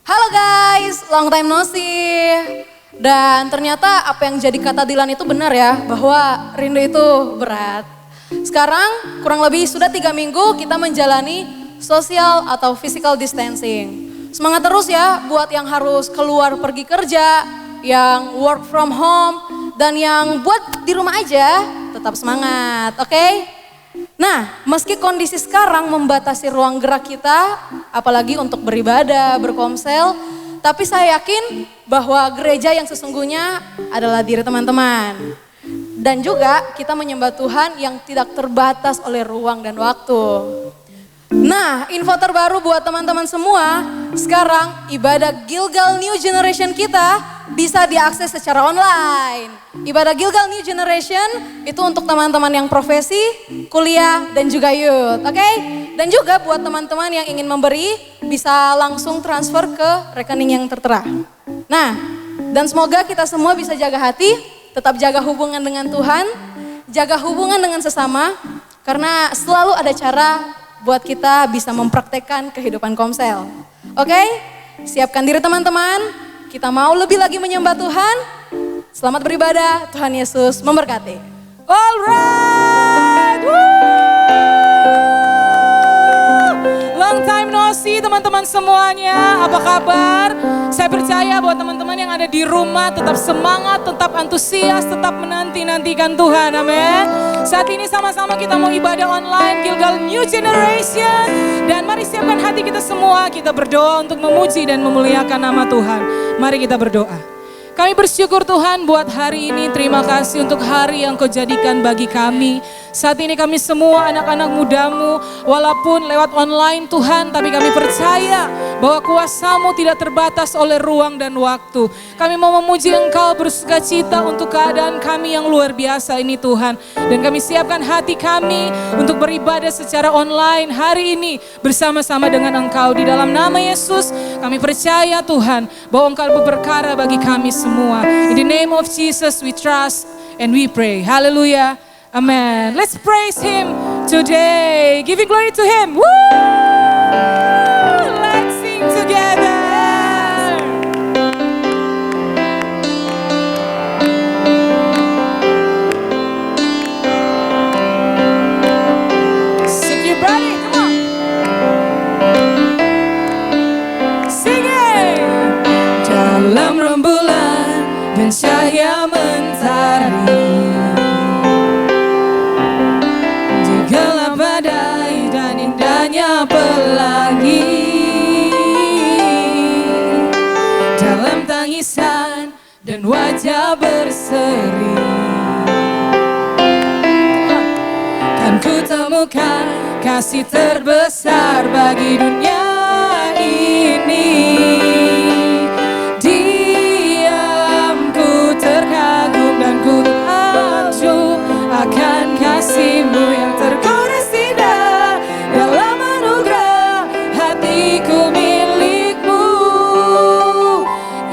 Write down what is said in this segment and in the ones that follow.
Halo guys, long time no see. Dan ternyata apa yang jadi kata Dilan itu benar ya, bahwa rindu itu berat. Sekarang kurang lebih sudah 3 minggu kita menjalani social atau physical distancing. Semangat terus ya buat yang harus keluar pergi kerja, yang work from home, dan yang buat di rumah aja tetap semangat, oke? Nah, meski kondisi sekarang membatasi ruang gerak kita, apalagi untuk beribadah, berkomsel, tapi saya yakin bahwa gereja yang sesungguhnya adalah diri teman-teman. Dan juga kita menyembah Tuhan yang tidak terbatas oleh ruang dan waktu. Nah, info terbaru buat teman-teman semua, sekarang ibadah Gilgal New Generation kita bisa diakses secara online. Ibadah Gilgal New Generation itu untuk teman-teman yang profesi, kuliah, dan juga youth, oke? Dan juga buat teman-teman yang ingin memberi, bisa langsung transfer ke rekening yang tertera. Nah, dan semoga kita semua bisa jaga hati, tetap jaga hubungan dengan Tuhan, jaga hubungan dengan sesama, karena selalu ada cara buat kita bisa mempraktekkan kehidupan komsel. Oke? Siapkan diri teman-teman, kita mau lebih lagi menyembah Tuhan. Selamat beribadah, Tuhan Yesus memberkati. Alright, long time no see teman-teman semuanya, apa kabar? Saya percaya bahwa teman-teman yang ada di rumah tetap semangat, tetap antusias, tetap menanti-nantikan Tuhan, amin. Saat ini sama-sama kita mau ibadah online Gilgal New Generation. Dan mari siapkan hati kita semua, kita berdoa untuk memuji dan memuliakan nama Tuhan. Mari kita berdoa. Kami bersyukur Tuhan buat hari ini, terima kasih untuk hari yang Kau jadikan bagi kami. Saat ini kami semua anak-anak mudamu, walaupun lewat online Tuhan, tapi kami percaya bahwa kuasa-Mu tidak terbatas oleh ruang dan waktu. Kami mau memuji Engkau, bersuka cita untuk keadaan kami yang luar biasa ini Tuhan. Dan kami siapkan hati kami untuk beribadah secara online hari ini bersama-sama dengan Engkau. Di dalam nama Yesus kami percaya Tuhan bahwa Engkau berperkara bagi kami semua. In the name of Jesus we trust and we pray. Hallelujah. Amen. Let's praise Him today. Giving glory to Him. Woo! Let's sing together. Sing your brother, come on. Sing it. Dalam rembulan dan cahaya mentari, di gelap badai dan indahnya pelangi, dalam tangisan dan wajah berseri, kan ku temukan kasih terbesar bagi dunia ini. Diamku terkagum dan ku takjub akan kasih-Mu yang tergores indah. Dalam anugerah hatiku milik-Mu,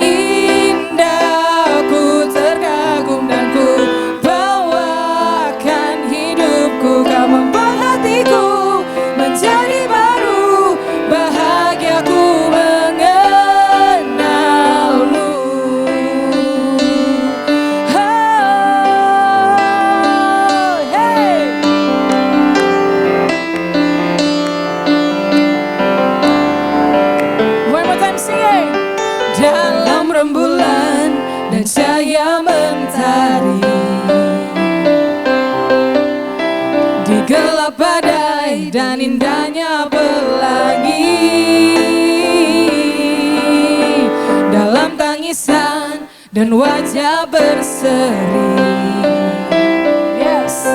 indah ku terkagum dan ku bawakan hidupku. Kau membuat hatiku menjadi baru, bahagia ku mengenal-Mu. Oh, hey. One more time, sing it. Dalam rembulan dan cahaya mentari, di gelap badai dan indahnya pelangi, dalam tangisan dan wajah berseri, yes,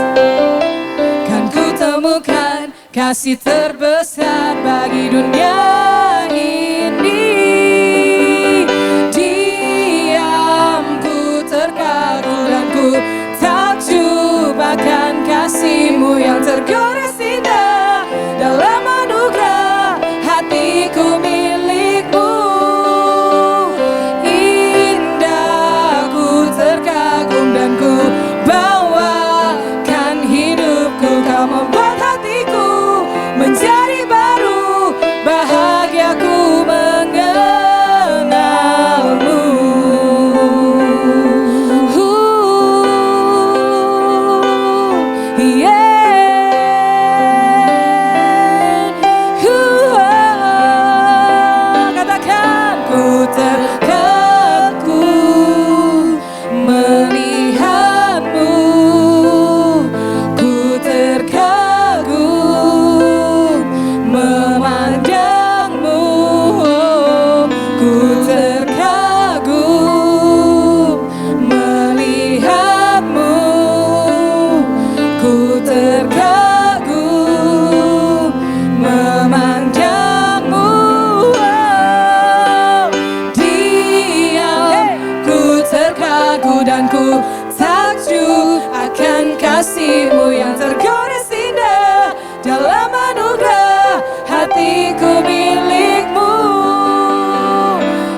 kan ku temukan kasih terbesar bagi dunia ini. Diamku terkagum dan ku takjub akan kasih-Mu yang tergores indah. Dalam anugerah hatiku milik-Mu, indah ku terkagum dan ku bawakan hidupku. Kau membuat hatiku menjadi baru, bahagia terkagum melihatmu, ku terkagum memandangmu, ku terkagum melihatmu, ku terkagum memandangmu. Dan ku takjub akan kasih-Mu yang tergores indah dalam anugerah hatiku milik-Mu.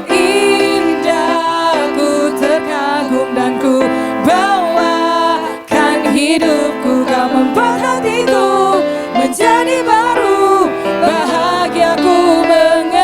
Indah ku terkagum dan ku bawakan hidupku, Kau membuat hatiku menjadi baru, bahagiaku mengenalmu.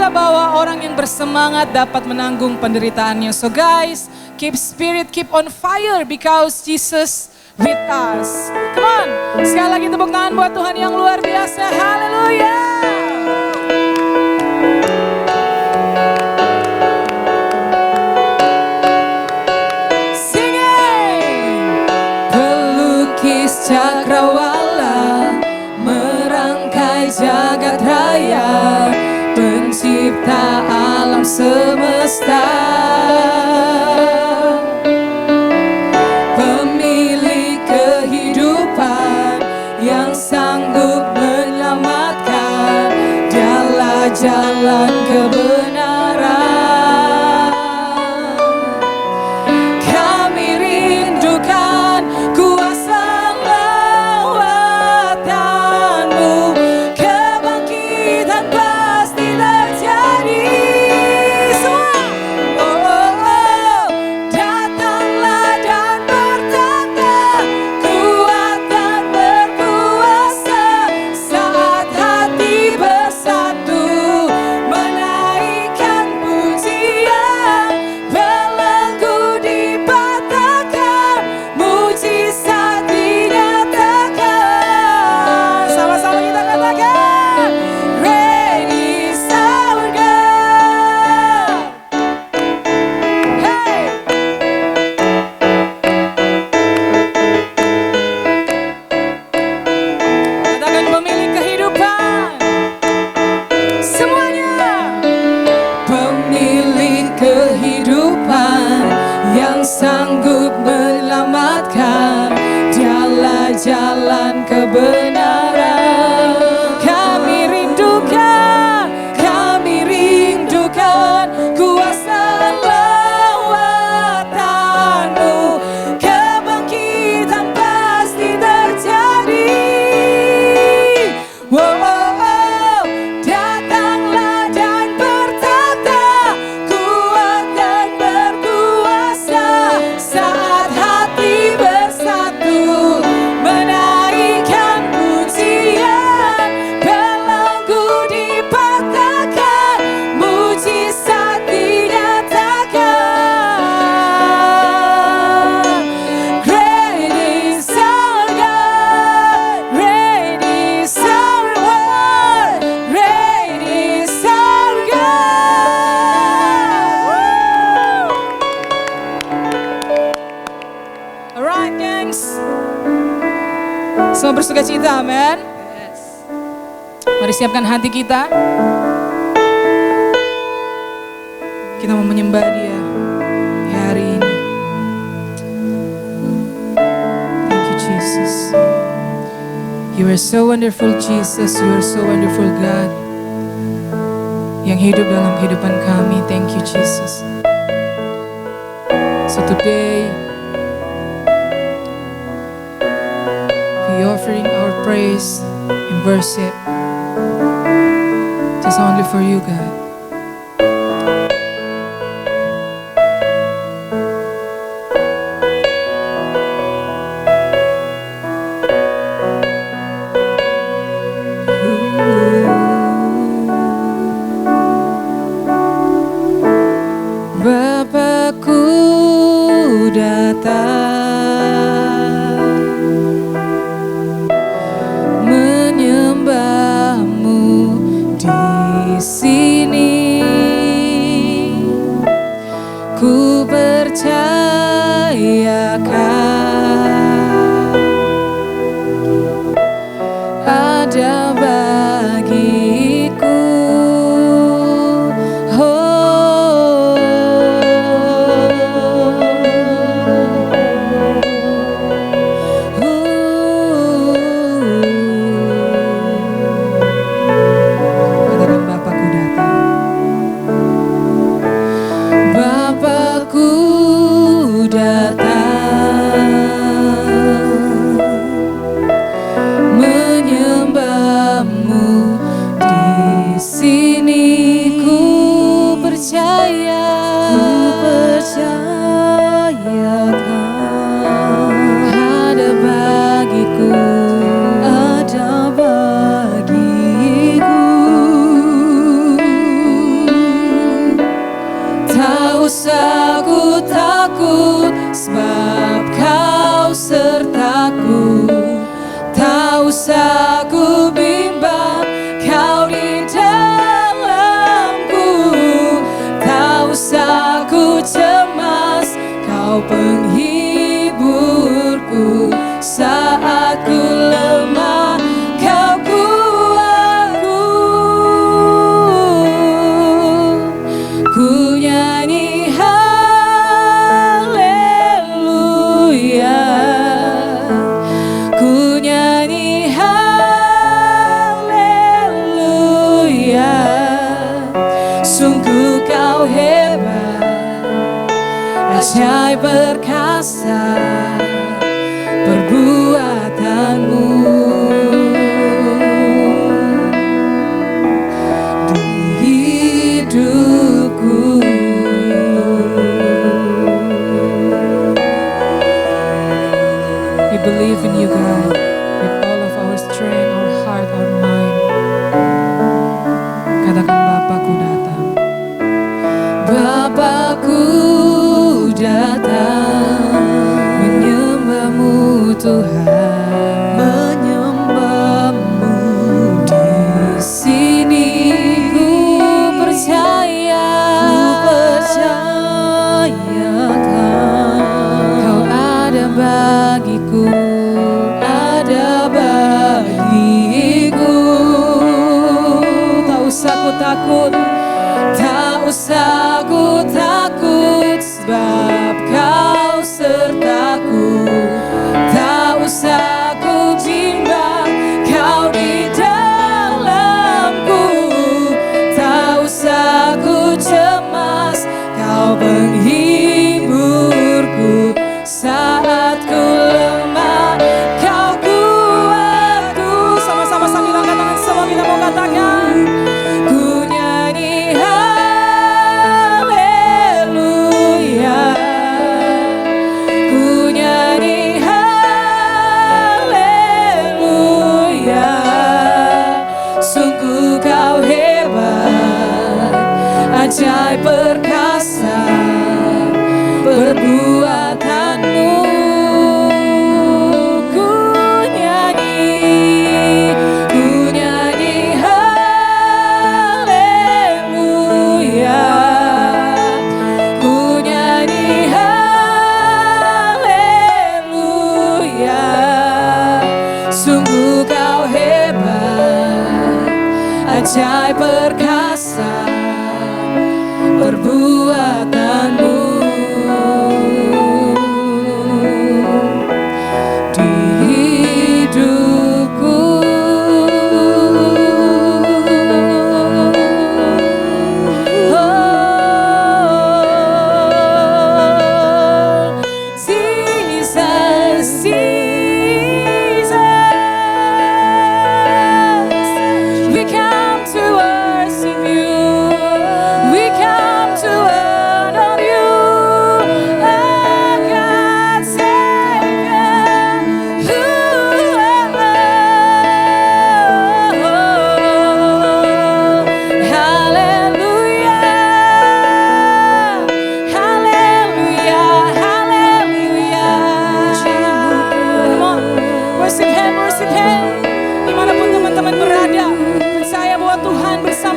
Bahwa orang yang bersemangat dapat menanggung penderitaannya. So guys, keep spirit, keep on fire because Jesus with us. Come on, sekali lagi tepuk tangan buat Tuhan yang luar biasa. Haleluya. Singing. Pelukis cakrawala merangkai jagat raya, pencipta alam semesta, pemilik kehidupan yang sanggup menyelamatkan, dialah jalan kebenaran. Kami rindukan kuasa lawatan-Mu, kebangkitan pasti terjadi. Semua, oh, oh, oh. Datanglah dan bertata, kuat dan berkuasa, saat hati bersatu menaikkan pujian, belenggu dipatahkan, mujizat dinyatakan. Sama-sama kita katakan, Great is our God. Hey. Katakan pemilik kehidupan. Semuanya. Pemilik kehidupan yang sanggup menyelamatkan, dialah jalan kebenaran. Kami rindukan kuasa lawatan-Mu, kebangkitan pasti terjadi. Wow, oh, oh. Datanglah dan bertata, kuat dan berkuasa, saat hati bersatu menaikkan pujian, belenggu dipatahkan, mujizat dinyatakan. Great is our God, great is our Lord, great is our God. Alright, gengs. Semua bersuka cita, amen. Mari siapkan hati kita. Kita mau menyembah Dia di hari ini. Thank you, Jesus. You are so wonderful, Jesus. You are so wonderful, God. Yang hidup dalam kehidupan kami. Thank you, Jesus. So today, we offering our praise and worship just only for you, God. menyembahmu di sini. Ku percayakan ada bagiku. Katakan Bapakku datang. Bapakku datang, menyembahmu di sini. Ku percayakan ada bagiku, ada bagiku. Tak usah ku takut, sebab kau sertaku. Tak usah ku bimbang, kau di dalamku. Tak usah ku cemas, kau penghiburku. Saat ku lemah, kau kuatku. Ku nyanyi haleluya, ku nyanyi haleluya. Sungguh kau hebat, ajaib perkasa perbuatanmu di hidupku. We believe in you, God, with all of our strength, our heart, our mind. Katakan Bapakku datang. Bapakku datang, menyembahmu Tuhan, menyembahmu di sini. Ku percayakan kau ada bagiku, ada bagiku. Tak usah ku takut, tak usah ku takut, sebab kau sertaku. Tak usah ku bimbang, kau di dalamku. Tak usah ku cemas, kau penghiburku. Saat ku lemah, kau kuatku. Sama-sama sambil angkat tangan semua kita mau katakan. Ku nyanyi haleluya, ku nyanyi haleluya. Sungguh kau hebat, ajaib perkasa perbuatanmu. Ku nyanyi haleluya, ku nyanyi haleluya. Sungguh kau hebat, ajaib perkasa perbuatanmu di hidupku. Oh, Jesus, Jesus, we come to worship you.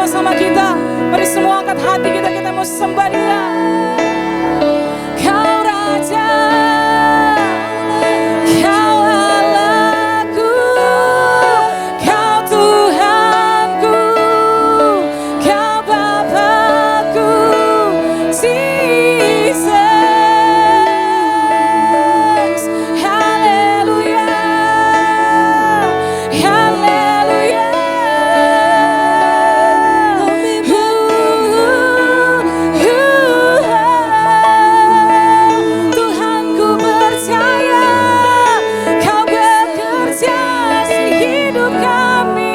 bersama-sama kita. Mari semua angkat hati kita, kita mau sembah Dia. Kau Raja, Kau Allahku, Kau Tuhanku, Kau Bapakku, Jesus. Haleluya, haleluya. Tuhanku percaya Kau bekerja di hidup kami.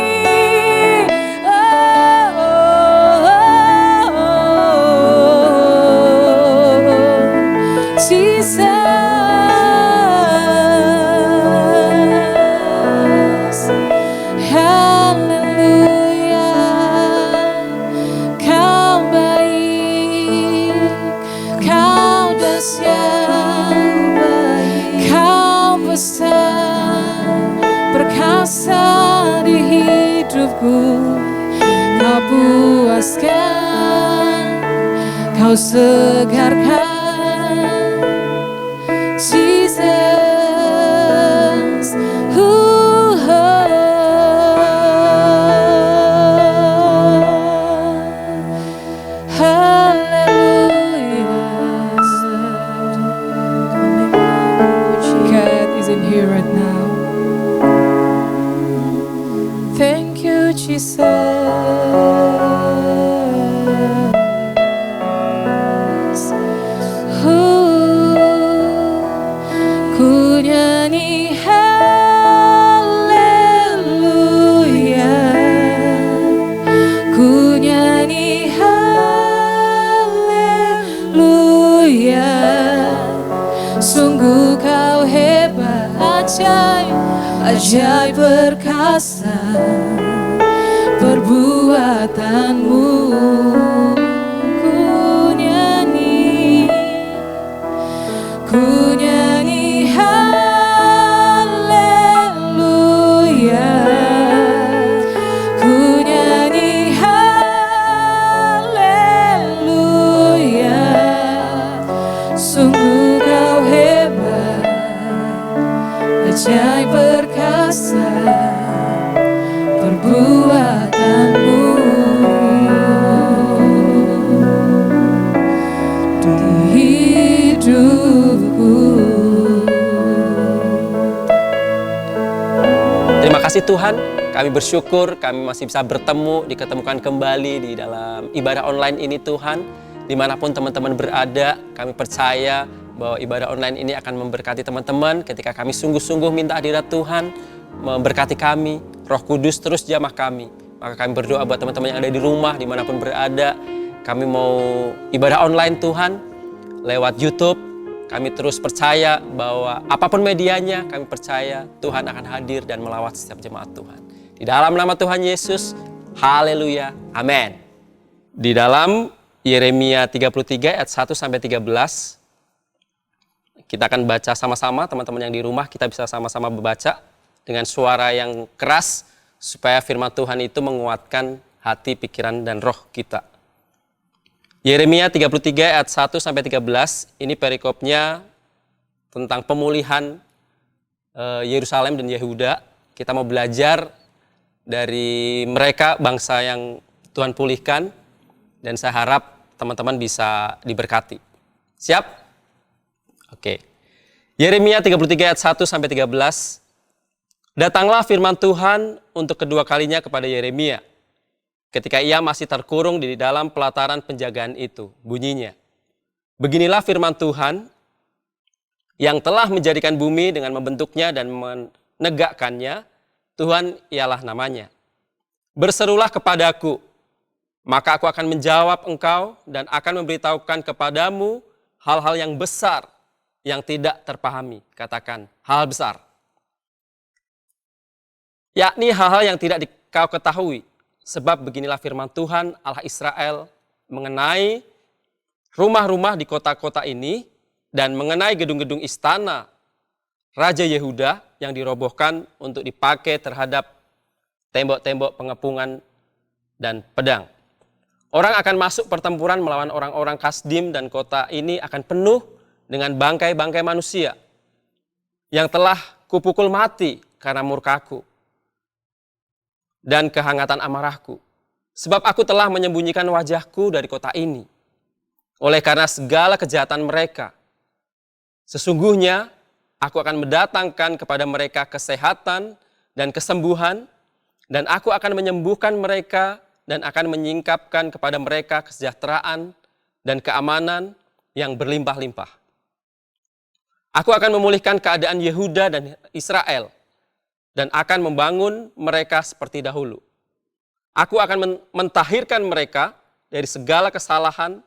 Jesus, haleluya. Kau baik, Kau dahsyat, Kau besar, perkasa di hidupku. Kau puaskan, Kau segarkan. Jesus, God is in here right now. Thank you, Jesus. Ku nyanyi haleluya, ku nyanyi haleluya. Sungguh Kau hebat, ajaib, ajaib perkasa perbuatanmu. Ku nyanyi haleluya, ku nyanyi haleluya. Sungguh Kau hebat, ajaib perkasa perbuatanmu di hidupku. Terima kasih Tuhan, kami bersyukur kami masih bisa bertemu, diketemukan kembali di dalam ibadah online ini Tuhan. Dimanapun teman-teman berada, kami percaya bahwa ibadah online ini akan memberkati teman-teman ketika kami sungguh-sungguh minta hadirat Tuhan, memberkati kami, Roh Kudus terus jamah kami. Maka kami berdoa buat teman-teman yang ada di rumah, dimanapun berada, kami mau ibadah online Tuhan, lewat YouTube. Kami terus percaya bahwa apapun medianya, kami percaya Tuhan akan hadir dan melawat setiap jemaat Tuhan. Di dalam nama Tuhan Yesus, haleluya, amin. Di dalam Yeremia 33 ayat 1-13, kita akan baca sama-sama, teman-teman yang di rumah, kita bisa sama-sama membaca dengan suara yang keras, supaya firman Tuhan itu menguatkan hati, pikiran, dan roh kita. Yeremia 33 ayat 1-13, ini perikopnya tentang pemulihan Yerusalem dan Yehuda. Kita mau belajar dari mereka, bangsa yang Tuhan pulihkan, dan saya harap teman-teman bisa diberkati. Siap? Oke. Yeremia 33 ayat 1-13. Datanglah firman Tuhan untuk kedua kalinya kepada Yeremia ketika ia masih terkurung di dalam pelataran penjagaan itu. Bunyinya, beginilah firman Tuhan yang telah menjadikan bumi dengan membentuknya dan menegakkannya. Tuhan ialah namanya. Berserulah kepadaku, maka aku akan menjawab engkau dan akan memberitahukan kepadamu hal-hal yang besar yang tidak terpahami. Katakan, hal besar. Yakni hal-hal yang tidak kau ketahui. Sebab beginilah firman Tuhan Allah Israel mengenai rumah-rumah di kota-kota ini dan mengenai gedung-gedung istana Raja Yehuda yang dirobohkan untuk dipakai terhadap tembok-tembok pengepungan dan pedang. Orang akan masuk pertempuran melawan orang-orang Kasdim dan kota ini akan penuh dengan bangkai-bangkai manusia yang telah kupukul mati karena murkaku dan kehangatan amarahku. Sebab aku telah menyembunyikan wajahku dari kota ini oleh karena segala kejahatan mereka. Sesungguhnya aku akan mendatangkan kepada mereka kesehatan dan kesembuhan, dan aku akan menyembuhkan mereka dan akan menyingkapkan kepada mereka kesejahteraan dan keamanan yang berlimpah-limpah. Aku akan memulihkan keadaan Yehuda dan Israel dan akan membangun mereka seperti dahulu. Aku akan mentahirkan mereka dari segala kesalahan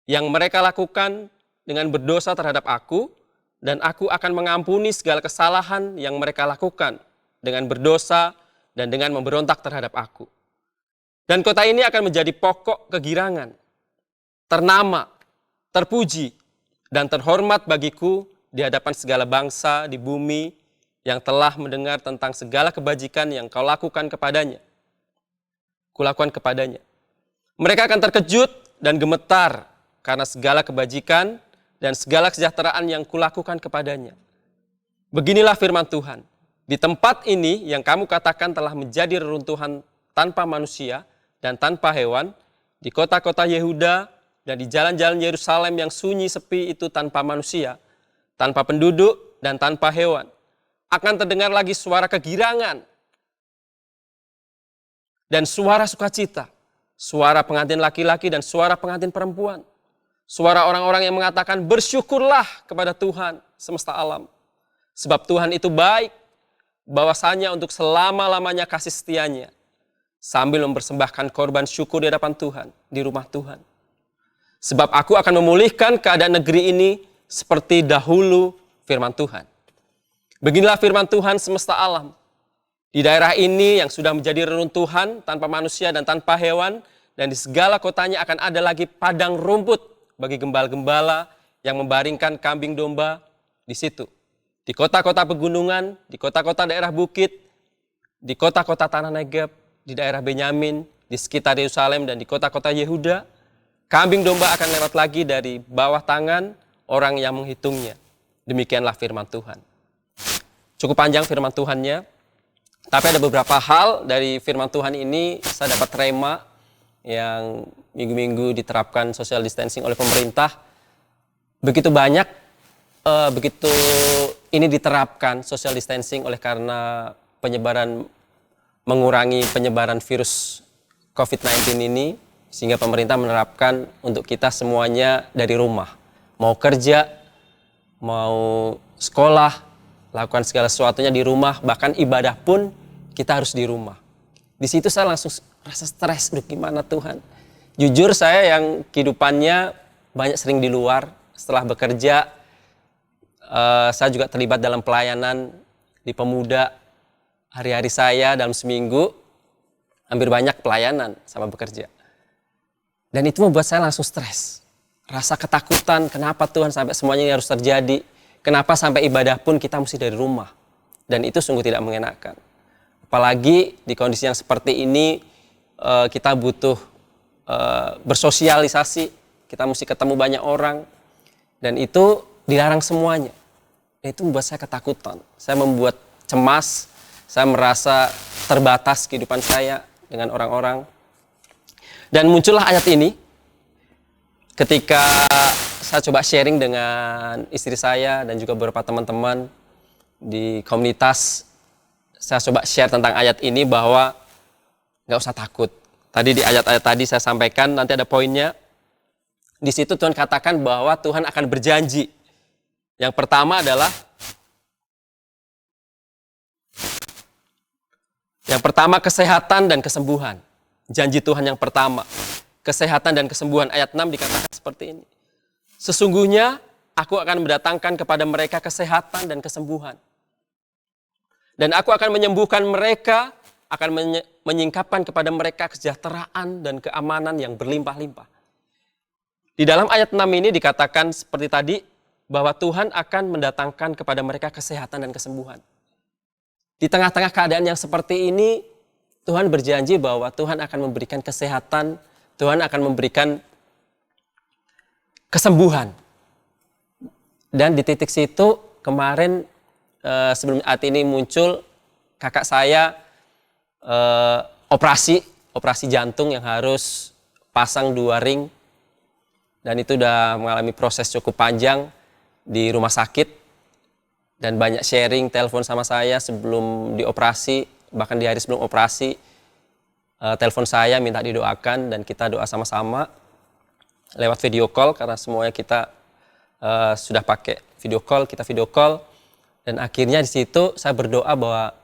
yang mereka lakukan dengan berdosa terhadap aku, dan aku akan mengampuni segala kesalahan yang mereka lakukan dengan berdosa dan dengan memberontak terhadap aku. Dan kota ini akan menjadi pokok kegirangan, ternama, terpuji, dan terhormat bagiku di hadapan segala bangsa di bumi yang telah mendengar tentang segala kebajikan yang kau lakukan kepadanya. Kulakukan kepadanya. Mereka akan terkejut dan gemetar karena segala kebajikan dan segala kesejahteraan yang kulakukan kepadanya. Beginilah firman Tuhan. Di tempat ini yang kamu katakan telah menjadi reruntuhan tanpa manusia dan tanpa hewan, di kota-kota Yehuda dan di jalan-jalan Yerusalem yang sunyi sepi itu tanpa manusia, tanpa penduduk dan tanpa hewan, akan terdengar lagi suara kegirangan dan suara sukacita, suara pengantin laki-laki dan suara pengantin perempuan, suara orang-orang yang mengatakan bersyukurlah kepada Tuhan semesta alam, sebab Tuhan itu baik, bahwasanya untuk selama-lamanya kasih setianya, sambil mempersembahkan korban syukur di hadapan Tuhan, di rumah Tuhan. Sebab aku akan memulihkan keadaan negeri ini seperti dahulu, firman Tuhan. Beginilah firman Tuhan semesta alam. Di daerah ini yang sudah menjadi reruntuhan tanpa manusia dan tanpa hewan, dan di segala kotanya akan ada lagi padang rumput bagi gembala-gembala yang membaringkan kambing domba di situ. Di kota-kota pegunungan, di kota-kota daerah bukit, di kota-kota tanah Negeb, di daerah Benyamin, di sekitar Yerusalem dan di kota-kota Yehuda, kambing domba akan lewat lagi dari bawah tangan orang yang menghitungnya. Demikianlah firman Tuhan. Cukup panjang firman Tuhannya, tapi ada beberapa hal dari firman Tuhan ini saya dapat rema yang minggu-minggu diterapkan social distancing oleh pemerintah. Begitu banyak, begitu ini diterapkan social distancing oleh karena mengurangi penyebaran virus COVID-19 ini, sehingga pemerintah menerapkan untuk kita semuanya dari rumah. Mau kerja, mau sekolah, lakukan segala sesuatunya di rumah, bahkan ibadah pun kita harus di rumah. Di situ saya langsung rasa stres, gimana Tuhan? Jujur saya yang kehidupannya banyak sering di luar, setelah bekerja, saya juga terlibat dalam pelayanan di pemuda. Hari-hari saya dalam seminggu hampir banyak pelayanan sama bekerja. Dan itu membuat saya langsung stres. Rasa ketakutan, kenapa Tuhan sampai semuanya ini harus terjadi? Kenapa sampai ibadah pun kita mesti dari rumah? Dan itu sungguh tidak mengenakan. Apalagi di kondisi yang seperti ini, kita butuh bersosialisasi, kita mesti ketemu banyak orang. Dan itu dilarang semuanya. Dan itu membuat saya ketakutan. Saya membuat cemas. Saya merasa terbatas kehidupan saya dengan orang-orang. Dan muncullah ayat ini ketika saya coba sharing dengan istri saya dan juga beberapa teman-teman di komunitas. Saya coba share tentang ayat ini bahwa nggak usah takut. Tadi di ayat-ayat tadi saya sampaikan, nanti ada poinnya. Di situ Tuhan katakan bahwa Tuhan akan berjanji. Yang pertama adalah kesehatan dan kesembuhan. Janji Tuhan yang pertama, kesehatan dan kesembuhan. Ayat 6 dikatakan seperti ini. Sesungguhnya aku akan mendatangkan kepada mereka kesehatan dan kesembuhan. Dan aku akan menyembuhkan mereka, akan menyingkapkan kepada mereka kesejahteraan dan keamanan yang berlimpah-limpah. Di dalam ayat 6 ini dikatakan seperti tadi, bahwa Tuhan akan mendatangkan kepada mereka kesehatan dan kesembuhan. Di tengah-tengah keadaan yang seperti ini, Tuhan berjanji bahwa Tuhan akan memberikan kesehatan Tuhan akan memberikan kesembuhan. Dan di titik situ kemarin sebelum saat ini muncul, kakak saya operasi jantung yang harus pasang 2 ring. Dan itu udah mengalami proses cukup panjang di rumah sakit. Dan banyak sharing, telepon sama saya sebelum dioperasi, bahkan di hari sebelum operasi. Telepon saya minta didoakan dan kita doa sama-sama lewat video call karena semuanya kita sudah pakai video call, kita video call. Dan akhirnya di situ saya berdoa bahwa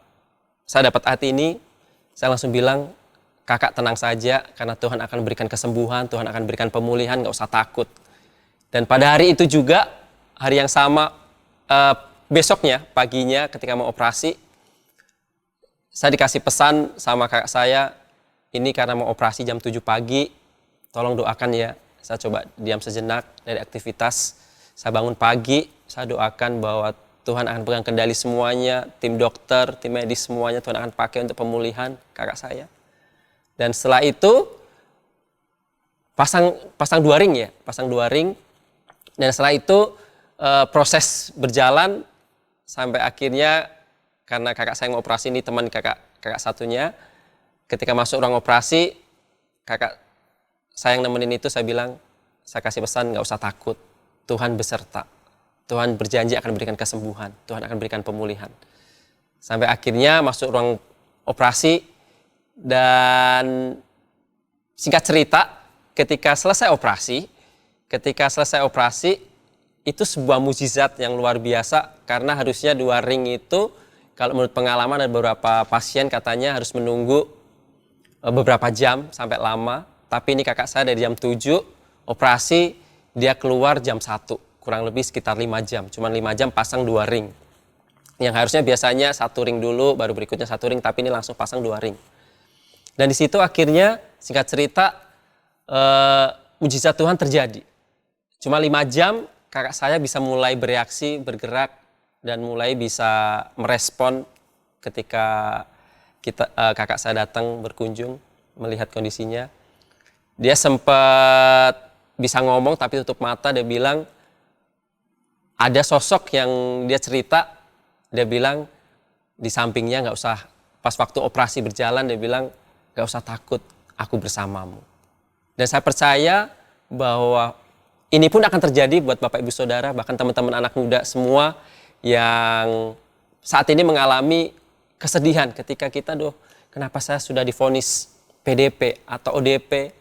saya dapat hati ini, saya langsung bilang, kakak tenang saja karena Tuhan akan berikan kesembuhan, Tuhan akan berikan pemulihan, gak usah takut. Dan pada hari itu juga, hari yang sama, besoknya, paginya ketika mau operasi, saya dikasih pesan sama kakak saya, ini karena mau operasi jam 7 pagi, tolong doakan ya. Saya coba diam sejenak dari aktivitas, saya bangun pagi, saya doakan bahwa Tuhan akan pegang kendali semuanya, tim dokter, tim medis semuanya Tuhan akan pakai untuk pemulihan kakak saya. Dan setelah itu pasang 2 ring ya, pasang 2 ring. Dan setelah itu proses berjalan sampai akhirnya karena kakak saya yang mau operasi ini teman kakak satunya, ketika masuk ruang operasi, kakak saya yang nemenin itu saya bilang, saya kasih pesan nggak usah takut, Tuhan beserta. Tuhan berjanji akan berikan kesembuhan, Tuhan akan berikan pemulihan. Sampai akhirnya masuk ruang operasi dan singkat cerita, ketika selesai operasi, itu sebuah mukjizat yang luar biasa karena harusnya 2 ring itu, kalau menurut pengalaman ada beberapa pasien katanya harus menunggu beberapa jam sampai lama. Tapi ini kakak saya dari jam 7 operasi, dia keluar jam 1. Kurang lebih sekitar 5 jam, cuma 5 jam pasang 2 ring. Yang harusnya biasanya 1 ring dulu, baru berikutnya 1 ring, tapi ini langsung pasang 2 ring. Dan di situ akhirnya, singkat cerita, mujizat Tuhan terjadi. Cuma 5 jam, kakak saya bisa mulai bereaksi, bergerak, dan mulai bisa merespon ketika kakak saya datang berkunjung, melihat kondisinya. Dia sempat bisa ngomong, tapi tutup mata, dia bilang, ada sosok yang dia cerita, dia bilang di sampingnya nggak usah, pas waktu operasi berjalan dia bilang nggak usah takut, aku bersamamu. Dan saya percaya bahwa ini pun akan terjadi buat Bapak Ibu Saudara, bahkan teman-teman anak muda semua yang saat ini mengalami kesedihan ketika kita, kenapa saya sudah divonis PDP atau ODP,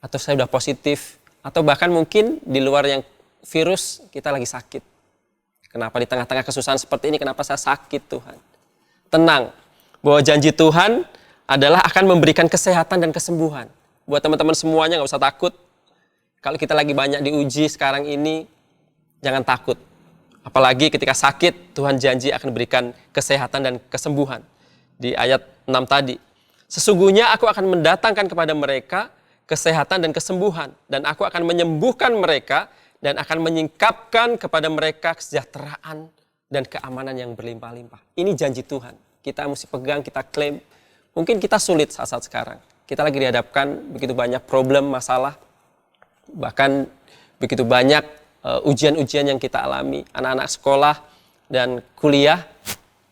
atau saya sudah positif, atau bahkan mungkin di luar yang virus kita lagi sakit. Kenapa di tengah-tengah kesusahan seperti ini, kenapa saya sakit Tuhan? Tenang, bahwa janji Tuhan adalah akan memberikan kesehatan dan kesembuhan. Buat teman-teman semuanya nggak usah takut. Kalau kita lagi banyak diuji sekarang ini, jangan takut. Apalagi ketika sakit, Tuhan janji akan berikan kesehatan dan kesembuhan. Di ayat 6 tadi, sesungguhnya aku akan mendatangkan kepada mereka kesehatan dan kesembuhan, dan aku akan menyembuhkan mereka, dan akan menyingkapkan kepada mereka kesejahteraan dan keamanan yang berlimpah-limpah. Ini janji Tuhan. Kita mesti pegang, kita klaim. Mungkin kita sulit saat-saat sekarang. Kita lagi dihadapkan begitu banyak problem, masalah. Bahkan begitu banyak ujian-ujian yang kita alami. Anak-anak sekolah dan kuliah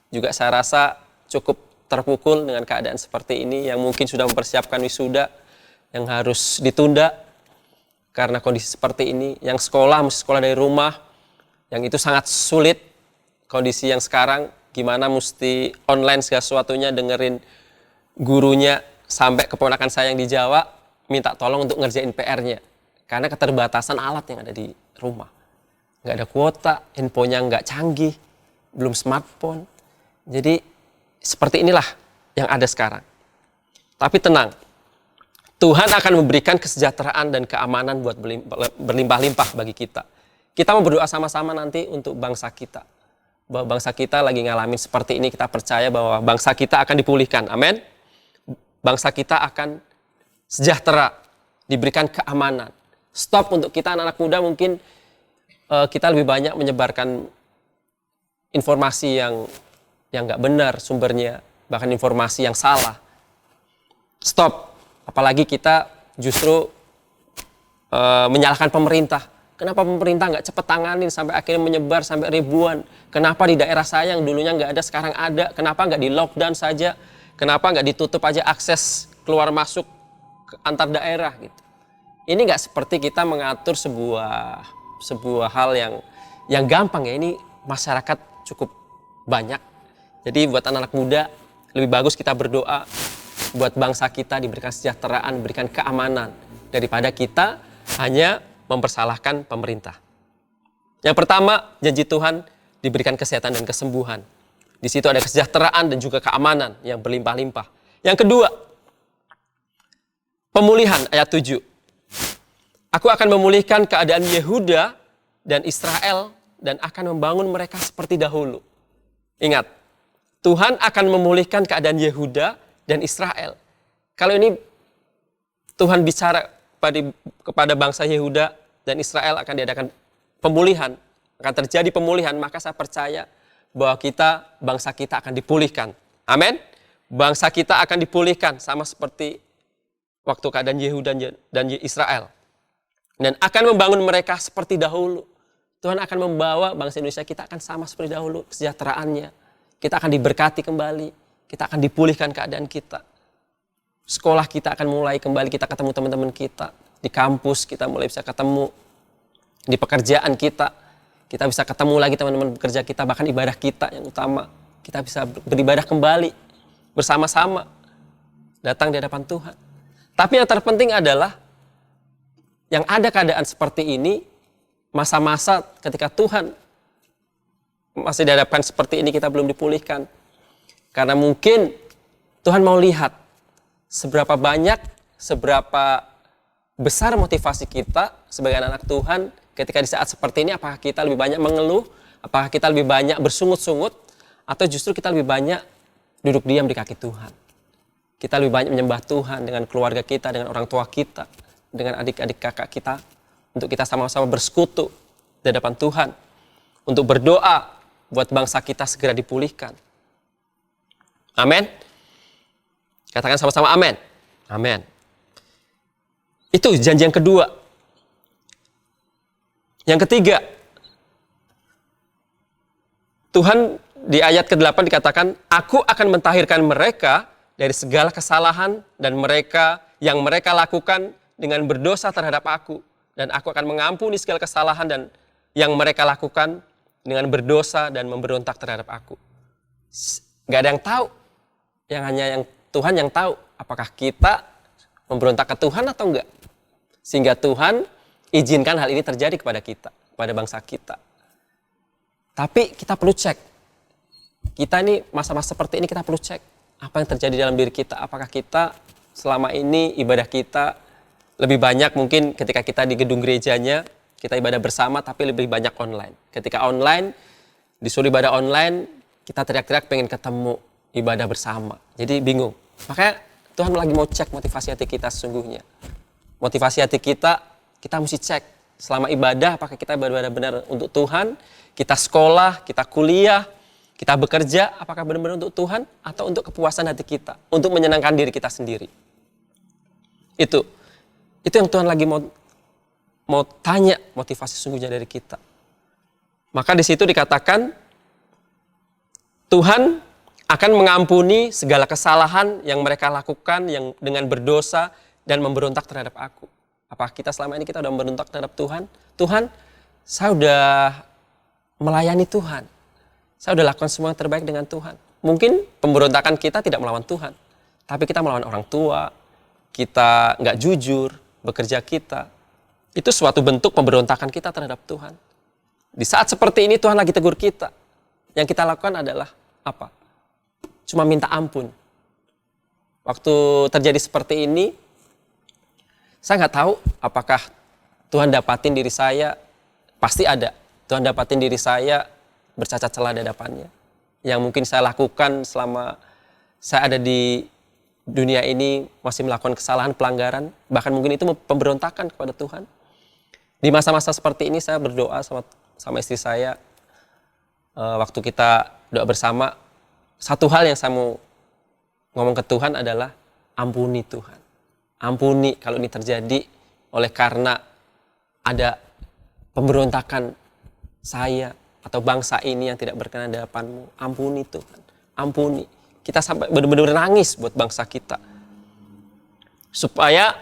juga saya rasa cukup terpukul dengan keadaan seperti ini. Yang mungkin sudah mempersiapkan wisuda yang harus ditunda karena kondisi seperti ini. Yang sekolah, mesti sekolah dari rumah, yang itu sangat sulit. Kondisi yang sekarang, gimana mesti online segala sesuatunya, dengerin gurunya, sampai keponakan saya yang di Jawa, minta tolong untuk ngerjain PR-nya. Karena keterbatasan alat yang ada di rumah. Nggak ada kuota, infonya nggak canggih, belum smartphone. Jadi seperti inilah yang ada sekarang. Tapi tenang, Tuhan akan memberikan kesejahteraan dan keamanan buat berlimpah-limpah bagi kita. Kita mau berdoa sama-sama nanti untuk bangsa kita. Bahwa bangsa kita lagi ngalamin seperti ini, kita percaya bahwa bangsa kita akan dipulihkan. Amin. Bangsa kita akan sejahtera, diberikan keamanan. Stop untuk kita anak-anak muda, mungkin kita lebih banyak menyebarkan informasi yang nggak benar sumbernya, bahkan informasi yang salah. Stop. Apalagi kita justru menyalahkan pemerintah. Kenapa pemerintah nggak cepat tanganin sampai akhirnya menyebar sampai ribuan? Kenapa di daerah saya yang dulunya nggak ada sekarang ada? Kenapa nggak di lockdown saja? Kenapa nggak ditutup aja akses keluar masuk antar daerah gitu? Ini nggak seperti kita mengatur sebuah hal yang gampang ya. Ini masyarakat cukup banyak. Jadi buat anak-anak muda lebih bagus kita berdoa buat bangsa kita diberikan kesejahteraan, diberikan keamanan daripada kita hanya mempersalahkan pemerintah. Yang pertama, janji Tuhan diberikan kesehatan dan kesembuhan. Di situ ada kesejahteraan dan juga keamanan yang berlimpah-limpah. Yang kedua, pemulihan ayat 7. Aku akan memulihkan keadaan Yehuda dan Israel dan akan membangun mereka seperti dahulu. Ingat, Tuhan akan memulihkan keadaan Yehuda dan Israel. Kalau ini Tuhan bicara kepada bangsa Yehuda dan Israel akan diadakan pemulihan, akan terjadi pemulihan, maka saya percaya bahwa bangsa kita akan dipulihkan. Amin. Bangsa kita akan dipulihkan sama seperti waktu keadaan Yehuda dan Israel. Dan akan membangun mereka seperti dahulu. Tuhan akan membawa bangsa Indonesia kita akan sama seperti dahulu kesejahteraannya. Kita akan diberkati kembali, kita akan dipulihkan keadaan kita. Sekolah kita akan mulai kembali, kita ketemu teman-teman kita. Di kampus kita mulai bisa ketemu, di pekerjaan kita bisa ketemu lagi teman-teman bekerja kita, bahkan ibadah kita yang utama, kita bisa beribadah kembali bersama-sama, datang di hadapan Tuhan. Tapi yang terpenting adalah, yang ada keadaan seperti ini, masa-masa ketika Tuhan masih dihadapkan seperti ini kita belum dipulihkan. Karena mungkin Tuhan mau lihat seberapa banyak, seberapa besar motivasi kita sebagai anak Tuhan ketika di saat seperti ini. Apakah kita lebih banyak mengeluh, apakah kita lebih banyak bersungut-sungut, atau justru kita lebih banyak duduk diam di kaki Tuhan. Kita lebih banyak menyembah Tuhan dengan keluarga kita, dengan orang tua kita, dengan adik-adik kakak kita, untuk kita sama-sama bersekutu di hadapan Tuhan, untuk berdoa buat bangsa kita segera dipulihkan. Amin. Katakan sama-sama amin. Amin. Itu janji yang kedua. Yang ketiga, Tuhan di ayat ke-8 dikatakan, aku akan mentahirkan mereka dari segala kesalahan dan yang mereka lakukan dengan berdosa terhadap aku. Dan aku akan mengampuni segala kesalahan dan yang mereka lakukan dengan berdosa dan memberontak terhadap aku. Gak ada yang tahu. Hanya Tuhan yang tahu apakah kita memberontak ke Tuhan atau enggak. Sehingga Tuhan izinkan hal ini terjadi kepada kita, kepada bangsa kita. Tapi kita perlu cek. Kita ini masa-masa seperti ini kita perlu cek apa yang terjadi dalam diri kita. Apakah kita selama ini ibadah kita lebih banyak mungkin ketika kita di gedung gerejanya, kita ibadah bersama tapi lebih banyak online. Ketika online, disuruh ibadah online, kita teriak-teriak pengen ketemu ibadah bersama. Jadi bingung. Makanya Tuhan lagi mau cek motivasi hati kita sesungguhnya. Motivasi hati kita mesti cek. Selama ibadah, apakah kita benar-benar untuk Tuhan? Kita sekolah, kita kuliah, kita bekerja, apakah benar-benar untuk Tuhan? Atau untuk kepuasan hati kita? Untuk menyenangkan diri kita sendiri? Itu yang Tuhan lagi mau tanya motivasi sesungguhnya dari kita. Maka di situ dikatakan, Tuhan akan mengampuni segala kesalahan yang mereka lakukan yang dengan berdosa dan memberontak terhadap aku. Apakah kita selama ini kita udah memberontak terhadap Tuhan? Tuhan, saya udah melayani Tuhan. Saya udah lakukan semua yang terbaik dengan Tuhan. Mungkin pemberontakan kita tidak melawan Tuhan. Tapi kita melawan orang tua. Kita nggak jujur, bekerja kita. Itu suatu bentuk pemberontakan kita terhadap Tuhan. Di saat seperti ini Tuhan lagi tegur kita. Yang kita lakukan adalah apa? Cuma minta ampun. Waktu terjadi seperti ini, saya nggak tahu apakah Tuhan dapatin diri saya, pasti ada. Tuhan dapatin diri saya bercacat celah di hadapannya. Yang mungkin saya lakukan selama saya ada di dunia ini masih melakukan kesalahan, pelanggaran, bahkan mungkin itu pemberontakan kepada Tuhan. Di masa-masa seperti ini saya berdoa sama istri saya, waktu kita doa bersama, satu hal yang saya mau ngomong ke Tuhan adalah ampuni Tuhan. Ampuni kalau ini terjadi oleh karena ada pemberontakan saya atau bangsa ini yang tidak berkenan di hadapan-Mu. Ampuni Tuhan, ampuni. Kita sampai benar-benar nangis buat bangsa kita. Supaya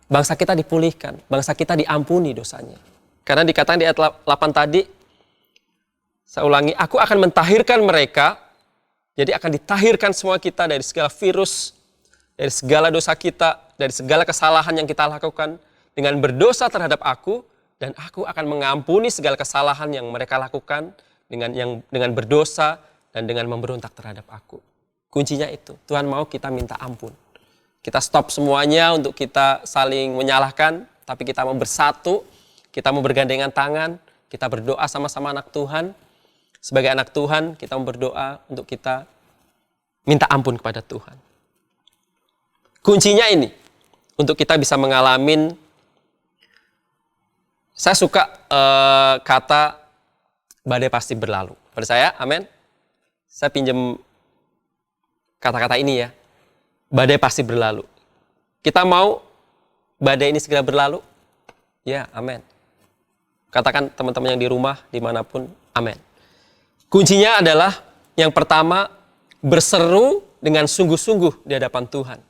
bangsa kita dipulihkan, bangsa kita diampuni dosanya. Karena dikatakan di ayat 8 tadi, saya ulangi, aku akan mentahirkan mereka, jadi akan ditahirkan semua kita dari segala virus, dari segala dosa kita, dari segala kesalahan yang kita lakukan dengan berdosa terhadap aku, dan aku akan mengampuni segala kesalahan yang mereka lakukan dengan berdosa dan dengan memberontak terhadap aku. Kuncinya itu, Tuhan mau kita minta ampun. Kita stop semuanya untuk kita saling menyalahkan, tapi kita mau bersatu, kita mau bergandengan tangan, kita berdoa sama-sama anak Tuhan. Sebagai anak Tuhan, kita mau berdoa untuk kita minta ampun kepada Tuhan. Kuncinya ini, untuk kita bisa mengalami. Saya suka kata badai pasti berlalu. Pada saya, amin. Saya pinjam kata-kata ini ya. Badai pasti berlalu. Kita mau badai ini segera berlalu? Ya, amin. Katakan teman-teman yang di rumah, dimanapun, amin. Kuncinya adalah yang pertama, berseru dengan sungguh-sungguh di hadapan Tuhan.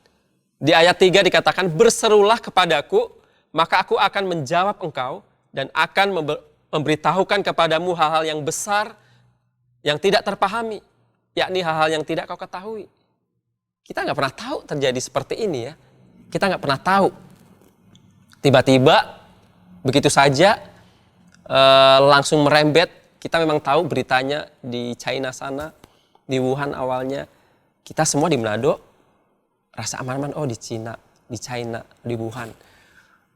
Di ayat 3 dikatakan, berserulah kepadaku, maka aku akan menjawab engkau, dan akan memberitahukan kepadamu hal-hal yang besar yang tidak terpahami, yakni hal-hal yang tidak kau ketahui. Kita nggak pernah tahu terjadi seperti ini ya. Kita nggak pernah tahu. Tiba-tiba begitu saja langsung merembet. Kita memang tahu beritanya di China sana, di Wuhan awalnya. Kita semua di Manado rasa aman-aman. Oh di China, di Wuhan.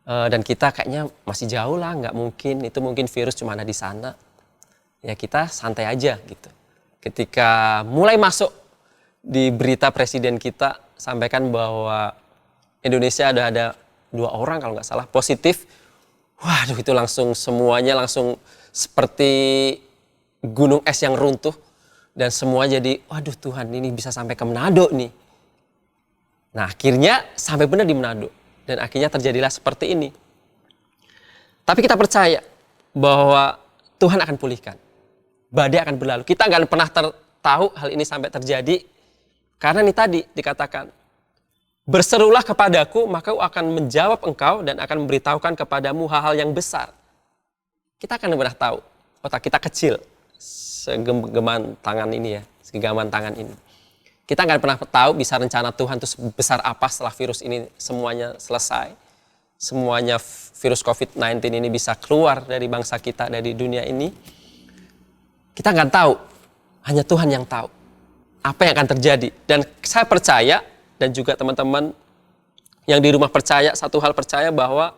Dan kita kayaknya masih jauh lah, nggak mungkin. Itu mungkin virus cuma ada di sana. Ya kita santai aja gitu. Ketika mulai masuk di berita presiden kita sampaikan bahwa Indonesia ada 2 orang kalau nggak salah positif. Waduh itu langsung semuanya langsung seperti gunung es yang runtuh. Dan semua jadi waduh Tuhan ini bisa sampai ke Manado nih. Nah akhirnya sampai benar di Manado. Dan akhirnya terjadilah seperti ini. Tapi kita percaya bahwa Tuhan akan pulihkan. Badai akan berlalu. Kita nggak pernah tahu hal ini sampai terjadi. Karena ini tadi dikatakan, berserulah kepadaku, maka aku akan menjawab engkau dan akan memberitahukan kepadamu hal-hal yang besar. Kita akan pernah tahu, otak kita kecil, segenggaman tangan ini ya, segenggaman tangan ini. Kita nggak pernah tahu bisa rencana Tuhan itu sebesar apa setelah virus ini semuanya selesai. Semuanya virus COVID-19 ini bisa keluar dari bangsa kita, dari dunia ini. Kita nggak tahu, hanya Tuhan yang tahu apa yang akan terjadi. Dan saya percaya, dan juga teman-teman yang di rumah percaya, satu hal percaya bahwa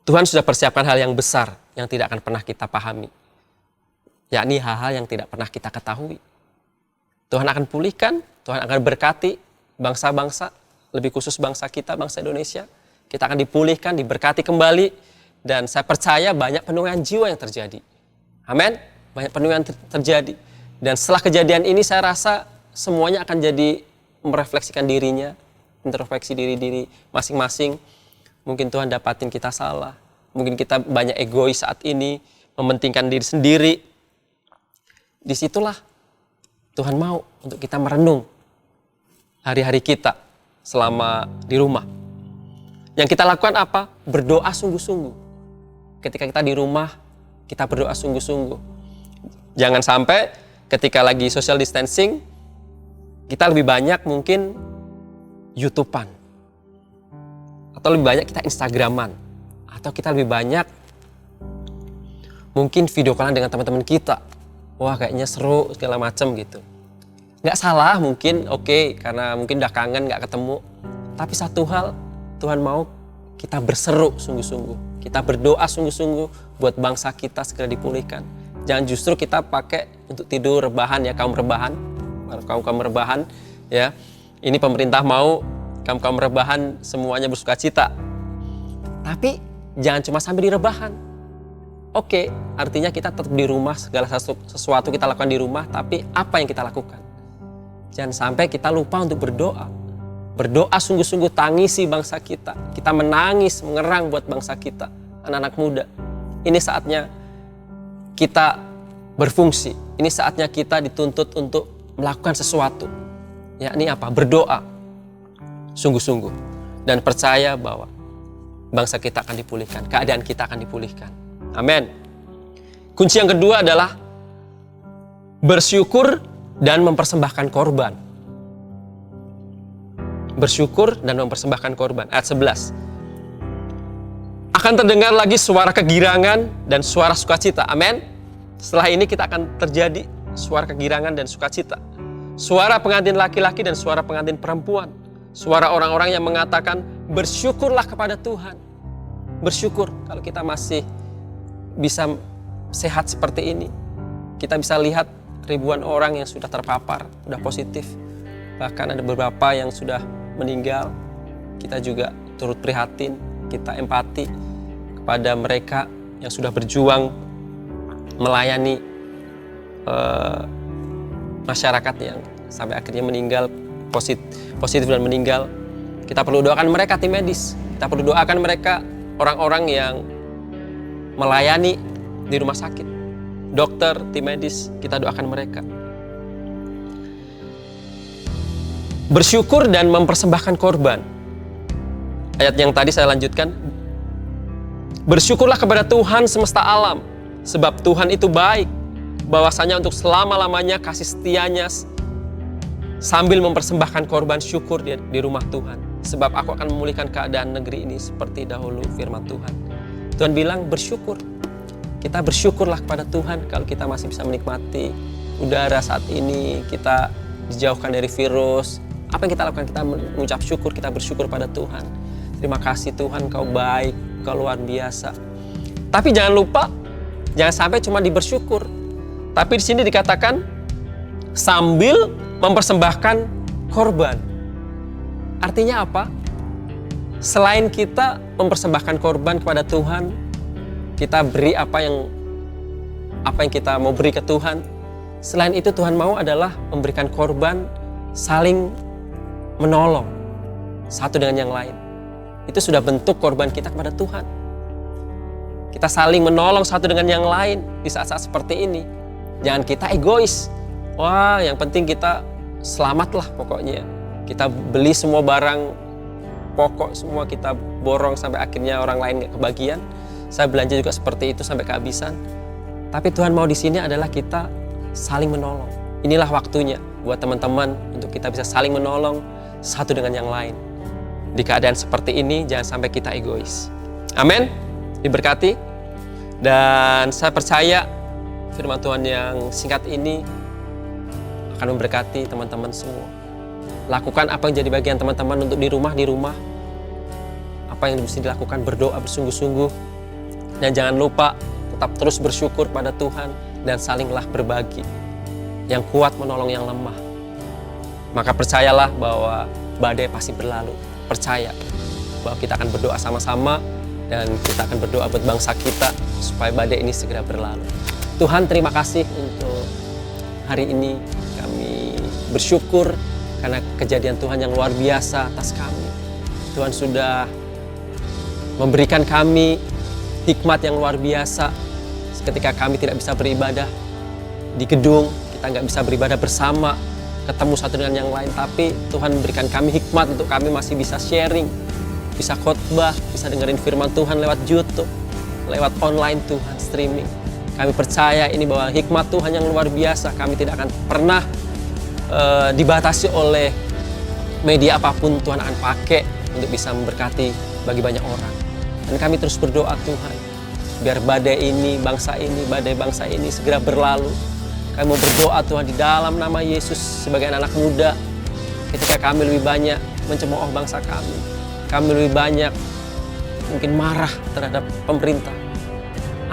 Tuhan sudah persiapkan hal yang besar yang tidak akan pernah kita pahami. Yakni hal-hal yang tidak pernah kita ketahui. Tuhan akan pulihkan, Tuhan akan berkati bangsa-bangsa, lebih khusus bangsa kita, bangsa Indonesia. Kita akan dipulihkan, diberkati kembali, dan saya percaya banyak penuaian jiwa yang terjadi. Amin, banyak penuaian terjadi. Dan setelah kejadian ini saya rasa semuanya akan jadi merefleksikan dirinya, introspeksi diri masing-masing. Mungkin Tuhan dapatin kita salah, mungkin kita banyak egois saat ini, mementingkan diri sendiri. Disitulah Tuhan mau untuk kita merenung hari-hari kita selama di rumah. Yang kita lakukan apa? Berdoa sungguh-sungguh. Ketika kita di rumah, kita berdoa sungguh-sungguh. Jangan sampai ketika lagi social distancing, kita lebih banyak mungkin YouTubean. Atau lebih banyak kita Instagraman. Atau kita lebih banyak mungkin video callan dengan teman-teman kita. Wah kayaknya seru segala macam gitu. Nggak salah mungkin, oke, karena mungkin udah kangen nggak ketemu. Tapi satu hal, Tuhan mau kita berseru sungguh-sungguh. Kita berdoa sungguh-sungguh buat bangsa kita segera dipulihkan. Jangan justru kita pakai untuk tidur rebahan ya, kaum rebahan ya. Ini pemerintah mau kaum rebahan semuanya bersuka cita. Tapi jangan cuma sampai di rebahan. Oke, artinya kita tetap di rumah, segala sesuatu kita lakukan di rumah, tapi apa yang kita lakukan? Jangan sampai kita lupa untuk berdoa. berdoa sungguh-sungguh, tangisi bangsa kita. Kita menangis, mengerang buat bangsa kita, anak-anak muda. Ini saatnya kita berfungsi. Ini saatnya kita dituntut untuk melakukan sesuatu. Yakni apa? Berdoa sungguh-sungguh. Dan percaya bahwa bangsa kita akan dipulihkan, keadaan kita akan dipulihkan. Amin. Kunci yang kedua adalah bersyukur dan mempersembahkan korban. Bersyukur dan mempersembahkan korban. Ayat 11. Akan terdengar lagi suara kegirangan dan suara sukacita. Amin. Setelah ini kita akan terjadi suara kegirangan dan sukacita. Suara pengantin laki-laki dan suara pengantin perempuan. Suara orang-orang yang mengatakan, bersyukurlah kepada Tuhan. Bersyukur kalau kita masih bisa sehat seperti ini. Kita bisa lihat ribuan orang yang sudah terpapar, sudah positif. Bahkan ada beberapa yang sudah meninggal. Kita juga turut prihatin, kita empati kepada mereka yang sudah berjuang melayani masyarakat yang sampai akhirnya meninggal, positif dan meninggal. Kita perlu doakan mereka, tim medis. Kita perlu doakan mereka, orang-orang yang melayani di rumah sakit, dokter, tim medis. Kita doakan mereka. Bersyukur dan mempersembahkan korban. Ayat yang tadi saya lanjutkan. Bersyukurlah kepada Tuhan semesta alam, sebab Tuhan itu baik, bahwasanya untuk selama-lamanya kasih setianya, sambil mempersembahkan korban syukur di rumah Tuhan. Sebab aku akan memulihkan keadaan negeri ini seperti dahulu, firman Tuhan. Tuhan bilang bersyukur. Kita bersyukurlah kepada Tuhan kalau kita masih bisa menikmati udara saat ini, kita dijauhkan dari virus. Apa yang kita lakukan? Kita mengucap syukur, kita bersyukur pada Tuhan. Terima kasih Tuhan, Kau baik, Kau luar biasa. Tapi jangan lupa, jangan sampai cuma dibersyukur. Tapi di sini dikatakan sambil mempersembahkan korban. Artinya apa? Selain kita mempersembahkan korban kepada Tuhan, kita beri apa yang kita mau beri ke Tuhan. Selain itu Tuhan mau adalah memberikan korban, saling menolong satu dengan yang lain. Itu sudah bentuk korban kita kepada Tuhan. Kita saling menolong satu dengan yang lain di saat-saat seperti ini. Jangan kita egois. Wah, yang penting kita selamatlah pokoknya. Kita beli semua barang pokok, semua kita borong sampai akhirnya orang lain gak kebagian. Saya belanja juga seperti itu sampai kehabisan. Tapi Tuhan mau di sini adalah kita saling menolong. Inilah waktunya buat teman-teman untuk kita bisa saling menolong satu dengan yang lain. Di keadaan seperti ini jangan sampai kita egois. Amin. Diberkati. Dan saya percaya firman Tuhan yang singkat ini akan memberkati teman-teman semua. Lakukan apa yang jadi bagian teman-teman untuk di rumah. Apa yang mesti dilakukan, berdoa bersungguh-sungguh. Dan jangan lupa tetap terus bersyukur pada Tuhan dan salinglah berbagi. Yang kuat menolong yang lemah. Maka percayalah bahwa badai pasti berlalu. Percaya bahwa kita akan berdoa sama-sama dan kita akan berdoa buat bangsa kita supaya badai ini segera berlalu. Tuhan, terima kasih untuk hari ini. Kami bersyukur karena kejadian Tuhan yang luar biasa atas kami. Tuhan sudah memberikan kami hikmat yang luar biasa. Ketika kami tidak bisa beribadah di gedung, kita nggak bisa beribadah bersama, ketemu satu dengan yang lain. Tapi Tuhan memberikan kami hikmat untuk kami masih bisa sharing, bisa khotbah, bisa dengerin firman Tuhan lewat YouTube, lewat online Tuhan, streaming. Kami percaya ini bahwa hikmat Tuhan yang luar biasa. Kami tidak akan pernah dibatasi oleh media apapun. Tuhan akan pakai untuk bisa memberkati bagi banyak orang. Dan kami terus berdoa Tuhan, biar badai bangsa ini segera berlalu. Kami mau berdoa Tuhan di dalam nama Yesus sebagai anak muda. Ketika kami lebih banyak mencemooh bangsa kami lebih banyak mungkin marah terhadap pemerintah.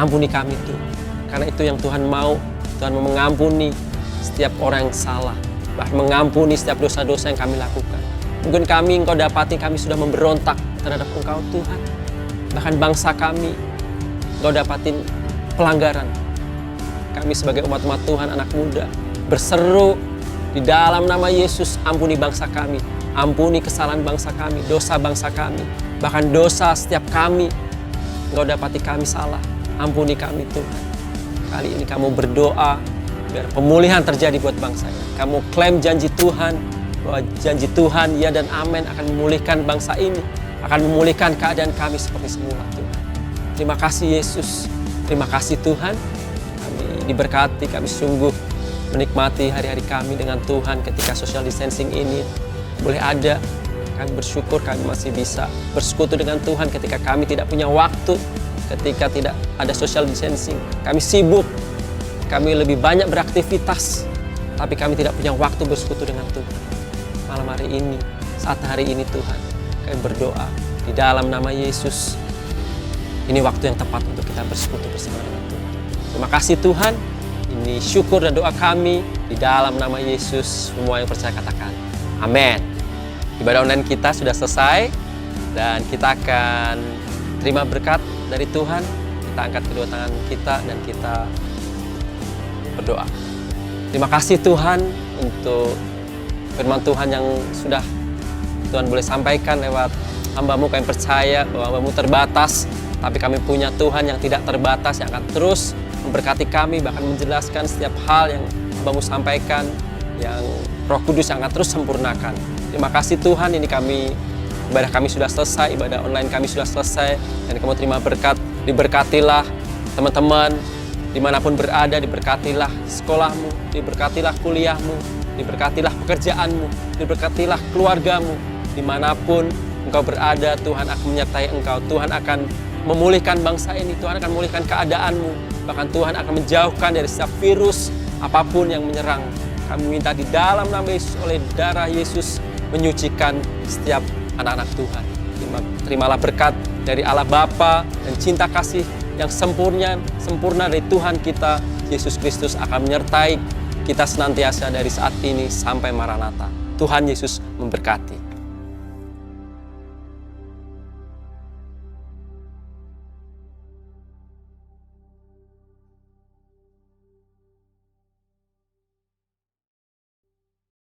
Ampuni kami Tuhan. Karena itu yang Tuhan mau. Tuhan mau mengampuni setiap orang yang salah. Bahkan mengampuni setiap dosa-dosa yang kami lakukan. Mungkin Engkau dapati kami sudah memberontak terhadap Engkau Tuhan. Bahkan bangsa kami, Engkau dapatin pelanggaran. Kami sebagai umat-umat Tuhan, anak muda, berseru di dalam nama Yesus, ampuni bangsa kami. Ampuni kesalahan bangsa kami, dosa bangsa kami, bahkan dosa setiap kami. Engkau dapati kami salah, ampuni kami Tuhan. Kali ini kamu berdoa biar pemulihan terjadi buat bangsa ini. Kamu klaim janji Tuhan, bahwa janji Tuhan ya dan amin akan memulihkan bangsa ini, akan memulihkan keadaan kami seperti semula Tuhan. Terima kasih Yesus, terima kasih Tuhan. Kami diberkati, kami sungguh menikmati hari-hari kami dengan Tuhan ketika social distancing ini boleh ada. Kami bersyukur kami masih bisa bersekutu dengan Tuhan ketika kami tidak punya waktu, ketika tidak ada social distancing. Kami sibuk, kami lebih banyak beraktivitas, tapi kami tidak punya waktu bersekutu dengan Tuhan. Malam hari ini, saat hari ini Tuhan, kami berdoa di dalam nama Yesus. Ini waktu yang tepat untuk kita bersekutu bersama dengan Tuhan. Terima kasih Tuhan, ini syukur dan doa kami di dalam nama Yesus. Semua yang percaya katakan, amin. Ibadah online kita sudah selesai dan kita akan terima berkat dari Tuhan. Kita angkat kedua tangan kita dan kita berdoa. Terima kasih Tuhan untuk firman Tuhan yang sudah Tuhan boleh sampaikan lewat hamba-Mu. Kami percaya bahwa hamba-Mu terbatas, tapi kami punya Tuhan yang tidak terbatas, yang akan terus memberkati kami, bahkan menjelaskan setiap hal yang hamba-Mu sampaikan, yang Roh Kudus yang akan terus sempurnakan. Terima kasih Tuhan, ini ibadah kami sudah selesai, ibadah online kami sudah selesai, dan kamu terima berkat. Diberkatilah teman-teman dimanapun berada, diberkatilah sekolahmu, diberkatilah kuliahmu, diberkatilah pekerjaanmu, diberkatilah keluargamu. Dimanapun engkau berada, Tuhan akan menyertai engkau. Tuhan akan memulihkan bangsa ini, Tuhan akan memulihkan keadaanmu, bahkan Tuhan akan menjauhkan dari setiap virus apapun yang menyerang. Kami minta di dalam nama Yesus, oleh darah Yesus, menyucikan setiap anak-anak Tuhan. Terimalah berkat dari Allah Bapa dan cinta kasih yang sempurna dari Tuhan kita, Yesus Kristus, akan menyertai kita senantiasa dari saat ini sampai Maranatha. Tuhan Yesus memberkati.